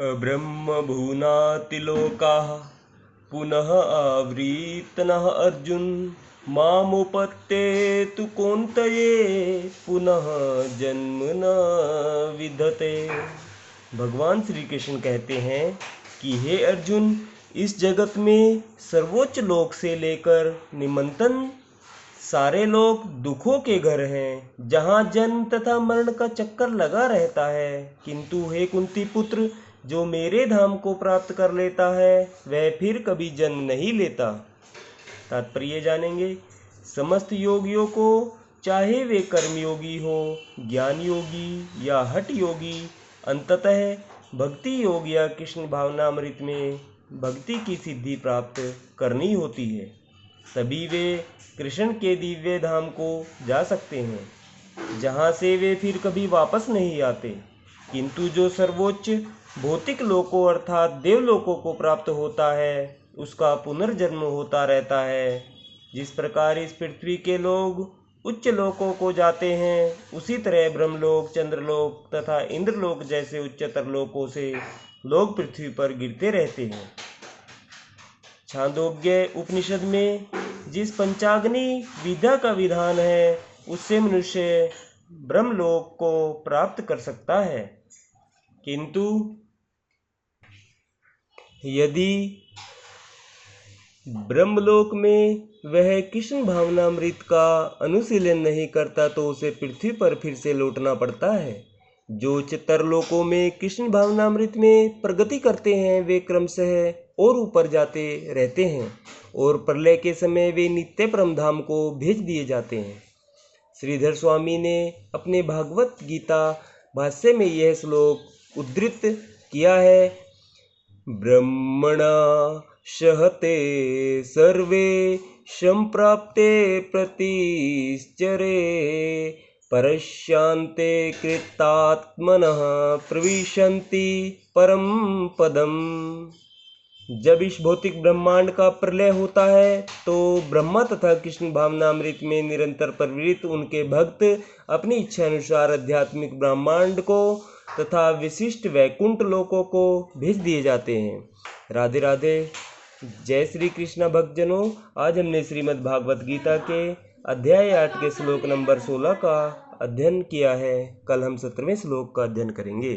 ब्रह्मभुवनाति लोकाः पुनः आवृतनः अर्जुन मामुपत्येतु कौन्तेय पुनः जन्म न विद्यते। भगवान श्री कृष्ण कहते हैं कि हे अर्जुन, इस जगत में सर्वोच्च लोक से लेकर निमंतन सारे लोग दुखों के घर हैं, जहाँ जन्म तथा मरण का चक्कर लगा रहता है। किंतु हे कुंती पुत्र, जो मेरे धाम को प्राप्त कर लेता है वह फिर कभी जन्म नहीं लेता। तात्पर्य जानेंगे। समस्त योगियों को, चाहे वे कर्मयोगी हो, ज्ञान योगी या हठ योगी, अंततः भक्ति योग या कृष्ण भावनामृत में भक्ति की सिद्धि प्राप्त करनी होती है, तभी वे कृष्ण के दिव्य धाम को जा सकते हैं, जहाँ से वे फिर कभी वापस नहीं आते। किंतु जो सर्वोच्च भौतिक लोकों अर्थात देवलोकों को प्राप्त होता है, उसका पुनर्जन्म होता रहता है। जिस प्रकार इस पृथ्वी के लोग उच्च लोकों को जाते हैं, उसी तरह ब्रह्मलोक, चंद्रलोक तथा इंद्रलोक जैसे उच्चतर लोकों से लोग पृथ्वी पर गिरते रहते हैं। छांदोग्य उपनिषद में जिस पंचाग्नि विद्या का विधान है, उससे मनुष्य ब्रह्मलोक को प्राप्त कर सकता है। किंतु यदि ब्रह्मलोक में वह कृष्ण भावनामृत का अनुशीलन नहीं करता तो उसे पृथ्वी पर फिर से लौटना पड़ता है। जो उच्चतर लोकों में कृष्ण भावनामृत में प्रगति करते हैं, वे क्रमशः और ऊपर जाते रहते हैं और प्रलय के समय वे नित्य परम धाम को भेज दिए जाते हैं। श्रीधर स्वामी ने अपने भागवत गीता भाष्य में यह श्लोक उद्धृत किया है। ब्रह्मणा सहते सर्वे संप्राप्ते प्रतिश्चरे परस्यांते कृतात्मनः प्रविशन्ति परम पदम। जब इस भौतिक ब्रह्मांड का प्रलय होता है तो ब्रह्मा तथा कृष्ण भावनामृत में निरंतर प्रवृत्त उनके भक्त अपनी इच्छा अनुसार आध्यात्मिक ब्रह्मांड को तथा विशिष्ट वैकुंठ लोकों को भेज दिए जाते हैं। राधे राधे। जय श्री कृष्ण भक्तजनों, आज हमने श्रीमद् भागवत गीता के अध्याय 8 के श्लोक नंबर 16 का अध्ययन किया है। कल हम 17वें श्लोक का अध्ययन करेंगे।